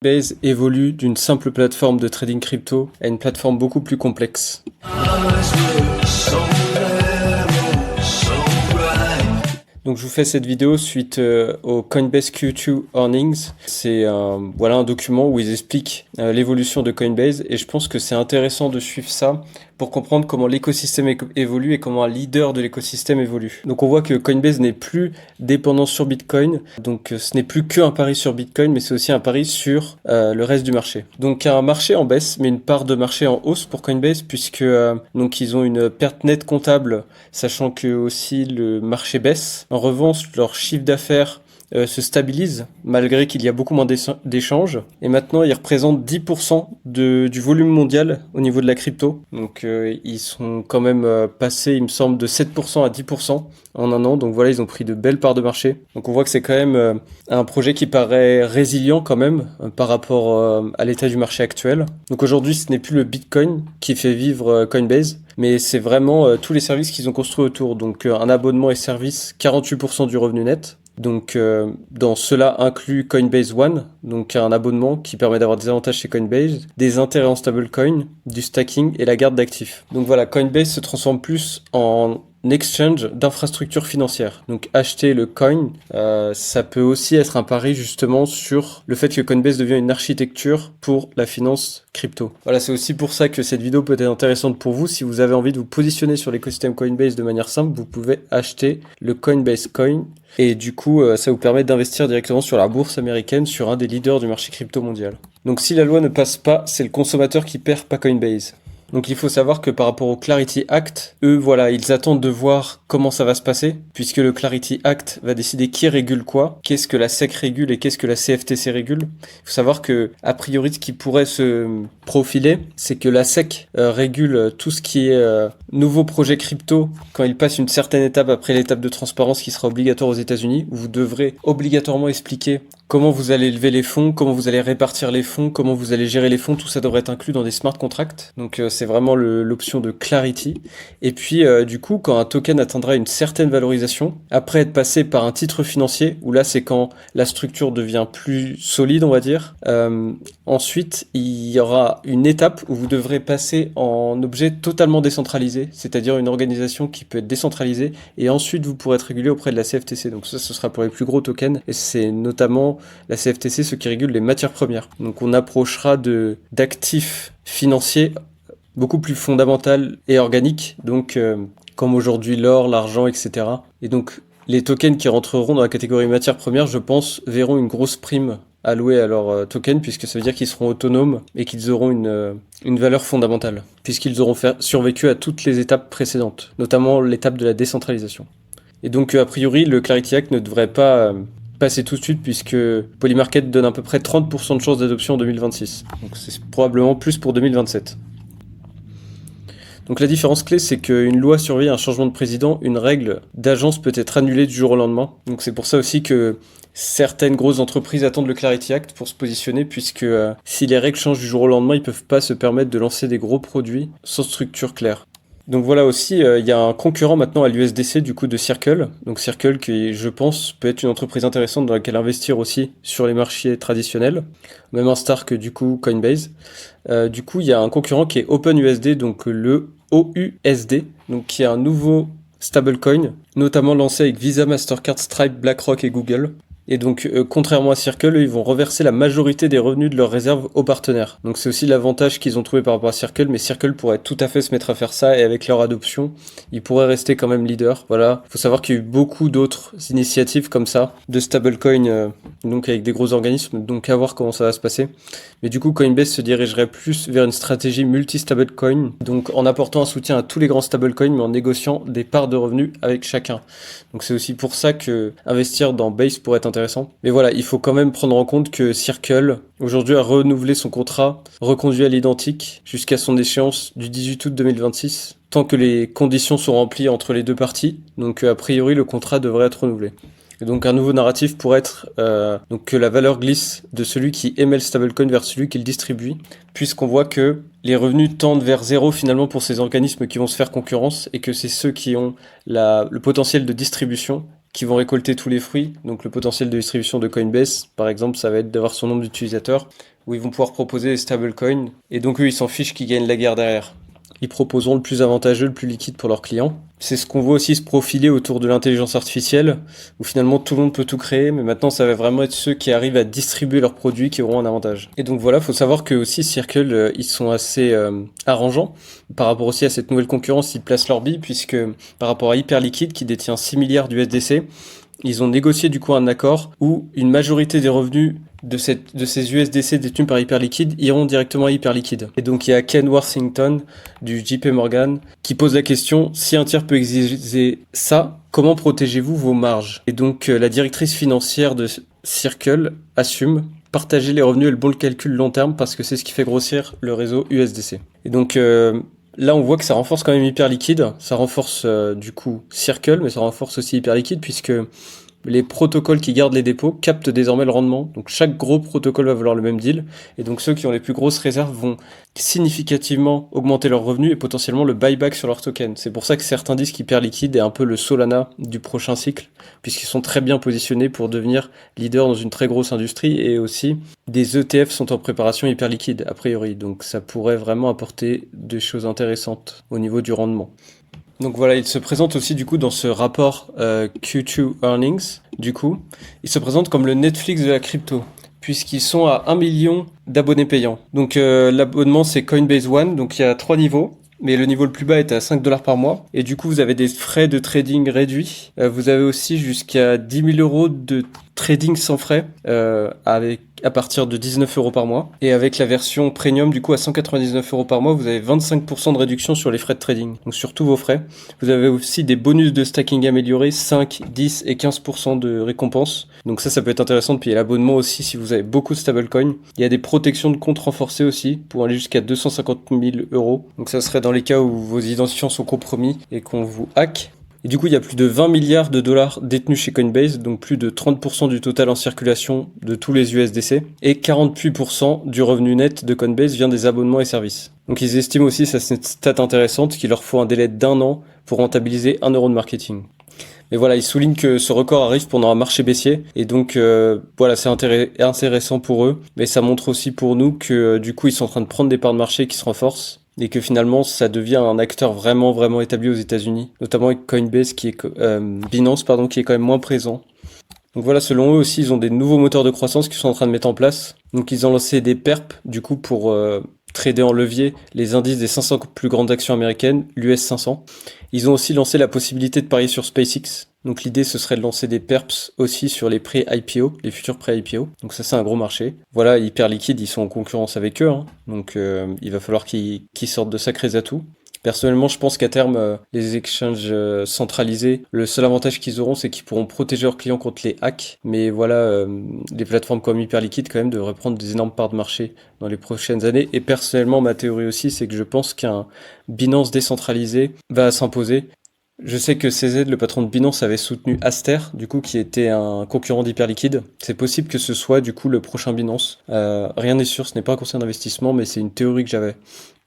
Coinbase évolue d'une simple plateforme de trading crypto à une plateforme beaucoup plus complexe. Donc je vous fais cette vidéo suite au Coinbase Q2 Earnings. C'est un document où ils expliquent l'évolution de Coinbase et je pense que c'est intéressant de suivre ça pour comprendre comment l'écosystème évolue et comment un leader de l'écosystème évolue. Donc on voit que Coinbase n'est plus dépendant sur Bitcoin, donc ce n'est plus qu'un pari sur Bitcoin, mais c'est aussi un pari sur le reste du marché. Donc un marché en baisse, mais une part de marché en hausse pour Coinbase, puisque donc ils ont une perte nette comptable, sachant que aussi le marché baisse. En revanche, leur chiffre d'affaires se stabilise malgré qu'il y a beaucoup moins d'échanges. Et maintenant, ils représentent 10% du volume mondial au niveau de la crypto. Donc, ils sont quand même passés, il me semble, de 7% à 10% en un an. Donc voilà, ils ont pris de belles parts de marché. Donc on voit que c'est quand même un projet qui paraît résilient quand même par rapport à l'état du marché actuel. Donc aujourd'hui, ce n'est plus le Bitcoin qui fait vivre Coinbase, mais c'est vraiment tous les services qu'ils ont construits autour. Donc un abonnement et service, 48% du revenu net. Donc dans cela inclut Coinbase One, donc un abonnement qui permet d'avoir des avantages chez Coinbase, des intérêts en stablecoin, du stacking et la garde d'actifs. Donc voilà, Coinbase se transforme plus en exchange d'infrastructures financières. Donc acheter le coin, ça peut aussi être un pari justement sur le fait que Coinbase devient une architecture pour la finance crypto. Voilà, c'est aussi pour ça que cette vidéo peut être intéressante pour vous. Si vous avez envie de vous positionner sur l'écosystème Coinbase de manière simple, vous pouvez acheter le Coinbase Coin. Et du coup, ça vous permet d'investir directement sur la bourse américaine, sur un des leaders du marché crypto mondial. Donc si la loi ne passe pas, c'est le consommateur qui perd, pas Coinbase. Donc il faut savoir que par rapport au Clarity Act, eux, voilà, ils attendent de voir comment ça va se passer, puisque le Clarity Act va décider qui régule quoi, qu'est-ce que la SEC régule et qu'est-ce que la CFTC régule. Il faut savoir que, a priori, ce qui pourrait se profiler, c'est que la SEC régule tout ce qui est nouveau projet crypto quand il passe une certaine étape après l'étape de transparence qui sera obligatoire aux États-Unis, où vous devrez obligatoirement expliquer comment vous allez lever les fonds, comment vous allez répartir les fonds, comment vous allez gérer les fonds, tout ça devrait être inclus dans des smart contracts. Donc c'est vraiment l'option de Clarity. Et puis du coup, quand un token atteindra une certaine valorisation, après être passé par un titre financier, où là c'est quand la structure devient plus solide, on va dire, ensuite il y aura une étape où vous devrez passer en objet totalement décentralisé, c'est-à-dire une organisation qui peut être décentralisée, et ensuite vous pourrez être régulé auprès de la CFTC. Donc ça, ce sera pour les plus gros tokens, et c'est notamment la CFTC, ce qui régule les matières premières. Donc on approchera d'actifs financiers beaucoup plus fondamentaux et organiques, donc comme aujourd'hui l'or, l'argent, etc. Et donc les tokens qui rentreront dans la catégorie matières premières, je pense, verront une grosse prime allouée à leurs tokens, puisque ça veut dire qu'ils seront autonomes et qu'ils auront une valeur fondamentale, puisqu'ils auront survécu à toutes les étapes précédentes, notamment l'étape de la décentralisation. Et donc a priori, le Clarity Act ne devrait pas passer tout de suite, puisque Polymarket donne à peu près 30% de chances d'adoption en 2026. Donc c'est probablement plus pour 2027. Donc la différence clé, c'est qu'une loi surveille un changement de président, une règle d'agence peut être annulée du jour au lendemain. Donc c'est pour ça aussi que certaines grosses entreprises attendent le Clarity Act pour se positionner, puisque si les règles changent du jour au lendemain, ils peuvent pas se permettre de lancer des gros produits sans structure claire. Donc voilà aussi, il y a un concurrent maintenant à l'USDC du coup de Circle. Donc Circle qui, je pense, peut être une entreprise intéressante dans laquelle investir aussi sur les marchés traditionnels. Même instar que du coup Coinbase. Du coup, il y a un concurrent qui est OpenUSD, donc le OUSD, donc qui est un nouveau stablecoin, notamment lancé avec Visa, Mastercard, Stripe, BlackRock et Google. Et donc, contrairement à Circle, eux, ils vont reverser la majorité des revenus de leurs réserves aux partenaires. Donc c'est aussi l'avantage qu'ils ont trouvé par rapport à Circle, mais Circle pourrait tout à fait se mettre à faire ça, et avec leur adoption, ils pourraient rester quand même leader. Voilà, faut savoir qu'il y a eu beaucoup d'autres initiatives comme ça, de stablecoin, donc avec des gros organismes, donc à voir comment ça va se passer. Mais du coup, Coinbase se dirigerait plus vers une stratégie multi-stablecoin, donc en apportant un soutien à tous les grands stablecoins, mais en négociant des parts de revenus avec chacun. Donc c'est aussi pour ça que investir dans Base pourrait être intéressant. Mais voilà, il faut quand même prendre en compte que Circle, aujourd'hui, a renouvelé son contrat, reconduit à l'identique, jusqu'à son échéance du 18 août 2026, tant que les conditions sont remplies entre les deux parties. Donc a priori, le contrat devrait être renouvelé. Et donc un nouveau narratif pourrait être donc que la valeur glisse de celui qui émet le stablecoin vers celui qui le distribue, puisqu'on voit que les revenus tendent vers zéro finalement pour ces organismes qui vont se faire concurrence, et que c'est ceux qui ont le potentiel de distribution qui vont récolter tous les fruits. Donc le potentiel de distribution de Coinbase, par exemple, ça va être d'avoir son nombre d'utilisateurs, où ils vont pouvoir proposer des stablecoins. Et donc eux, ils s'en fichent qu'ils gagnent la guerre derrière. Ils proposeront le plus avantageux, le plus liquide pour leurs clients. C'est ce qu'on voit aussi se profiler autour de l'intelligence artificielle, où finalement tout le monde peut tout créer, mais maintenant ça va vraiment être ceux qui arrivent à distribuer leurs produits qui auront un avantage. Et donc voilà, faut savoir que aussi Circle, ils sont assez arrangeants par rapport aussi à cette nouvelle concurrence, ils placent leur billes, puisque par rapport à Hyperliquid qui détient 6 milliards d'USDC, ils ont négocié du coup un accord où une majorité des revenus de ces USDC détenus par Hyperliquid iront directement à Hyperliquid. Et donc il y a Ken Worthington du JP Morgan qui pose la question, si un tiers peut exiger ça, comment protégez-vous vos marges? Et donc la directrice financière de Circle assume partager les revenus et le bon calcul long terme parce que c'est ce qui fait grossir le réseau USDC. Et donc là, on voit que ça renforce quand même Hyperliquid, ça renforce du coup Circle, mais ça renforce aussi Hyperliquid puisque les protocoles qui gardent les dépôts captent désormais le rendement. Donc chaque gros protocole va valoir le même deal. Et donc ceux qui ont les plus grosses réserves vont significativement augmenter leurs revenus et potentiellement le buyback sur leurs tokens. C'est pour ça que certains disent qu'Hyperliquid est un peu le Solana du prochain cycle, puisqu'ils sont très bien positionnés pour devenir leader dans une très grosse industrie. Et aussi, des ETF sont en préparation Hyperliquid, a priori. Donc ça pourrait vraiment apporter des choses intéressantes au niveau du rendement. Donc voilà, il se présente aussi du coup dans ce rapport Q2 Earnings, du coup, il se présente comme le Netflix de la crypto, puisqu'ils sont à 1 million d'abonnés payants. Donc l'abonnement c'est Coinbase One, donc il y a 3 niveaux, mais le niveau le plus bas est à 5 dollars par mois, et du coup vous avez des frais de trading réduits. Vous avez aussi jusqu'à 10 000 euros de trading sans frais, à partir de 19 euros par mois. Et avec la version premium, du coup, à 199 euros par mois, vous avez 25% de réduction sur les frais de trading. Donc sur tous vos frais. Vous avez aussi des bonus de stacking améliorés, 5, 10 et 15% de récompense. Donc ça peut être intéressant de payer l'abonnement aussi si vous avez beaucoup de stablecoins. Il y a des protections de compte renforcées aussi, pour aller jusqu'à 250 000 euros. Donc ça serait dans les cas où vos identifiants sont compromis et qu'on vous hack. Et du coup, il y a plus de 20 milliards de dollars détenus chez Coinbase, donc plus de 30% du total en circulation de tous les USDC, et 48% du revenu net de Coinbase vient des abonnements et services. Donc ils estiment aussi, ça c'est une stat intéressante, qu'il leur faut un délai d'1 an pour rentabiliser 1 euro de marketing. Mais voilà, ils soulignent que ce record arrive pendant un marché baissier, et donc voilà, c'est intéressant pour eux, mais ça montre aussi pour nous que du coup, ils sont en train de prendre des parts de marché qui se renforcent, et que finalement ça devient un acteur vraiment établi aux États-Unis, notamment avec Coinbase Binance qui est quand même moins présent. Donc voilà, selon eux aussi, ils ont des nouveaux moteurs de croissance qu'ils sont en train de mettre en place. Donc ils ont lancé des perps du coup pour trader en levier les indices des 500 plus grandes actions américaines, l'US 500. Ils ont aussi lancé la possibilité de parier sur SpaceX. Donc l'idée ce serait de lancer des perps aussi sur les pré-IPO, les futurs pré-IPO. Donc ça c'est un gros marché. Voilà, Hyperliquid, ils sont en concurrence avec eux, hein. Donc il va falloir qu'ils sortent de sacrés atouts. Personnellement, je pense qu'à terme, les exchanges centralisés, le seul avantage qu'ils auront, c'est qu'ils pourront protéger leurs clients contre les hacks. Mais voilà, des plateformes comme Hyperliquid, quand même, devraient prendre des énormes parts de marché dans les prochaines années. Et personnellement, ma théorie aussi, c'est que je pense qu'un Binance décentralisé va s'imposer. Je sais que CZ, le patron de Binance, avait soutenu Aster, du coup, qui était un concurrent d'Hyperliquid. C'est possible que ce soit, du coup, le prochain Binance. Rien n'est sûr, ce n'est pas un conseil d'investissement, mais c'est une théorie que j'avais.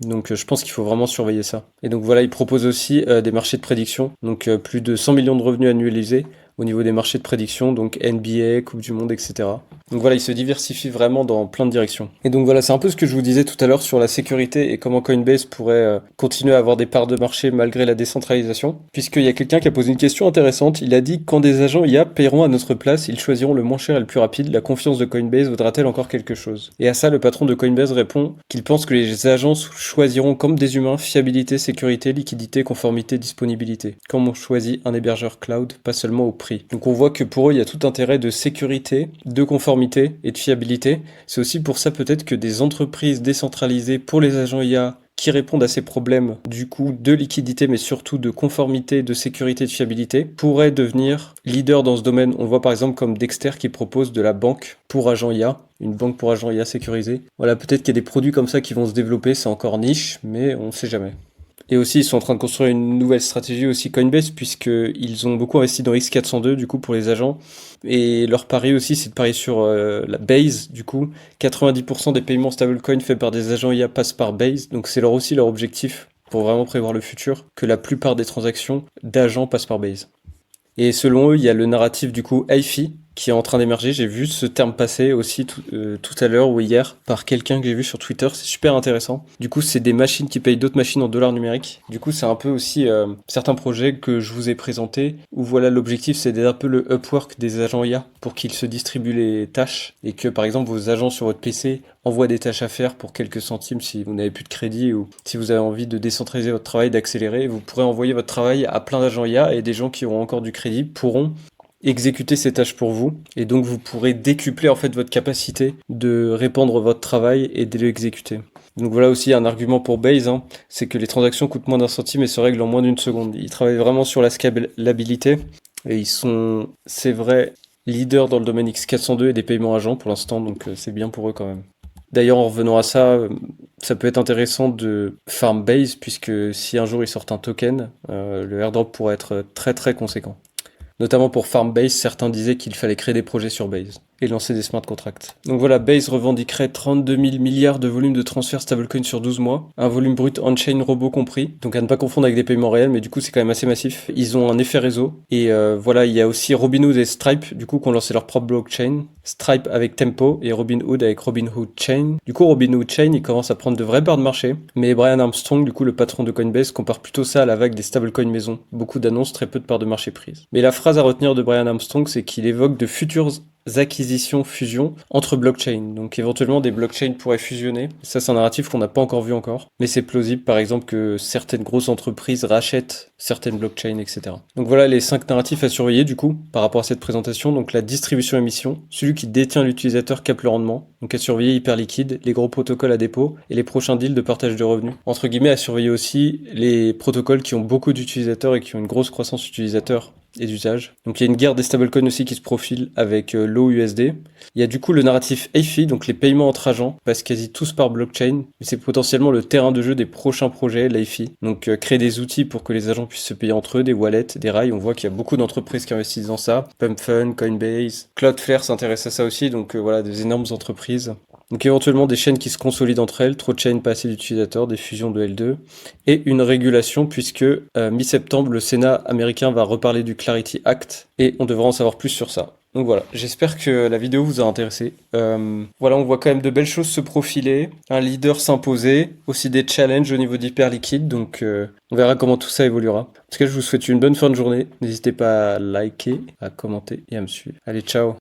Donc je pense qu'il faut vraiment surveiller ça. Et donc voilà, il propose aussi des marchés de prédiction, donc plus de 100 millions de revenus annualisés au niveau des marchés de prédiction, donc NBA, Coupe du Monde, etc. Donc voilà, il se diversifie vraiment dans plein de directions. Et donc voilà, c'est un peu ce que je vous disais tout à l'heure sur la sécurité et comment Coinbase pourrait continuer à avoir des parts de marché malgré la décentralisation. Puisqu'il y a quelqu'un qui a posé une question intéressante, il a dit: quand des agents IA paieront à notre place, ils choisiront le moins cher et le plus rapide, la confiance de Coinbase vaudra-t-elle encore quelque chose? Et à ça, le patron de Coinbase répond qu'il pense que les agents choisiront comme des humains fiabilité, sécurité, liquidité, conformité, disponibilité. Comme on choisit un hébergeur cloud, pas seulement au prix. Donc on voit que pour eux, il y a tout intérêt de sécurité, de conformité et de fiabilité. C'est aussi pour ça peut-être que des entreprises décentralisées pour les agents IA qui répondent à ces problèmes du coup de liquidité mais surtout de conformité, de sécurité, de fiabilité pourraient devenir leaders dans ce domaine. On voit par exemple comme Dexter qui propose de la banque pour agents IA, une banque pour agents IA sécurisée. Voilà, peut-être qu'il y a des produits comme ça qui vont se développer, c'est encore niche, mais on ne sait jamais. Et aussi, ils sont en train de construire une nouvelle stratégie aussi Coinbase, puisqu'ils ont beaucoup investi dans X402, du coup, pour les agents. Et leur pari aussi, c'est de parier sur la Base, du coup. 90% des paiements stablecoin faits par des agents IA passent par Base. Donc c'est aussi leur objectif, pour vraiment prévoir le futur, que la plupart des transactions d'agents passent par Base. Et selon eux, il y a le narratif du coup HiFi qui est en train d'émerger. J'ai vu ce terme passer aussi tout à l'heure ou hier par quelqu'un que j'ai vu sur Twitter. C'est super intéressant. Du coup, c'est des machines qui payent d'autres machines en dollars numériques. Du coup, c'est un peu aussi certains projets que je vous ai présentés où voilà, l'objectif c'est d'être un peu le Upwork des agents IA pour qu'ils se distribuent les tâches et que par exemple vos agents sur votre PC envoient des tâches à faire pour quelques centimes si vous n'avez plus de crédit ou si vous avez envie de décentraliser votre travail, d'accélérer. Vous pourrez envoyer votre travail à plein d'agents IA et des gens qui auront encore du crédit pourront exécuter ces tâches pour vous et donc vous pourrez décupler en fait votre capacité de répandre votre travail et de l'exécuter. Donc voilà aussi un argument pour Base, hein, c'est que les transactions coûtent moins d'un centime et se règlent en moins d'une seconde. Ils travaillent vraiment sur la scalabilité et ils sont, c'est vrai, leaders dans le domaine X402 et des paiements agents pour l'instant, donc c'est bien pour eux quand même. D'ailleurs, en revenant à ça, ça peut être intéressant de farm Base puisque si un jour ils sortent un token, le airdrop pourrait être très très conséquent. Notamment pour Farmbase, certains disaient qu'il fallait créer des projets sur Base et lancer des smart contracts. Donc voilà, Base revendiquerait 32 000 milliards de volume de transferts stablecoin sur 12 mois, un volume brut on-chain robot compris, donc à ne pas confondre avec des paiements réels, mais du coup c'est quand même assez massif. Ils ont un effet réseau, et voilà, il y a aussi Robinhood et Stripe, du coup, qui ont lancé leur propre blockchain. Stripe avec Tempo et Robinhood avec Robinhood Chain. Du coup, Robinhood Chain, il commence à prendre de vraies parts de marché, mais Brian Armstrong, du coup, le patron de Coinbase, compare plutôt ça à la vague des stablecoins maison. Beaucoup d'annonces, très peu de parts de marché prises. Mais la phrase à retenir de Brian Armstrong, c'est qu'il évoque de futures acquisitions, fusions entre blockchains. Donc éventuellement des blockchains pourraient fusionner. Ça c'est un narratif qu'on n'a pas encore vu encore. Mais c'est plausible par exemple que certaines grosses entreprises rachètent certaines blockchains, etc. Donc voilà les 5 narratifs à surveiller du coup par rapport à cette présentation. Donc la distribution émission, celui qui détient l'utilisateur capte le rendement. Donc à surveiller Hyperliquid, les gros protocoles à dépôt et les prochains deals de partage de revenus. Entre guillemets à surveiller aussi les protocoles qui ont beaucoup d'utilisateurs et qui ont une grosse croissance utilisateur et d'usage. Donc il y a une guerre des stablecoins aussi qui se profile avec l'OUSD. Il y a du coup le narratif HiFi, donc les paiements entre agents, passent quasi tous par blockchain, mais c'est potentiellement le terrain de jeu des prochains projets, l'HiFi. Donc créer des outils pour que les agents puissent se payer entre eux, des wallets, des rails, on voit qu'il y a beaucoup d'entreprises qui investissent dans ça. PumpFun, Coinbase, Cloudflare s'intéresse à ça aussi, donc voilà, des énormes entreprises. Donc éventuellement des chaînes qui se consolident entre elles, trop de chaînes, pas assez d'utilisateurs, des fusions de L2, et une régulation puisque mi-septembre, le Sénat américain va reparler du Clarity Act, et on devra en savoir plus sur ça. Donc voilà, j'espère que la vidéo vous a intéressé. Voilà, on voit quand même de belles choses se profiler, un leader s'imposer, aussi des challenges au niveau d'Hyperliquid, donc on verra comment tout ça évoluera. En tout cas, je vous souhaite une bonne fin de journée. N'hésitez pas à liker, à commenter et à me suivre. Allez, ciao!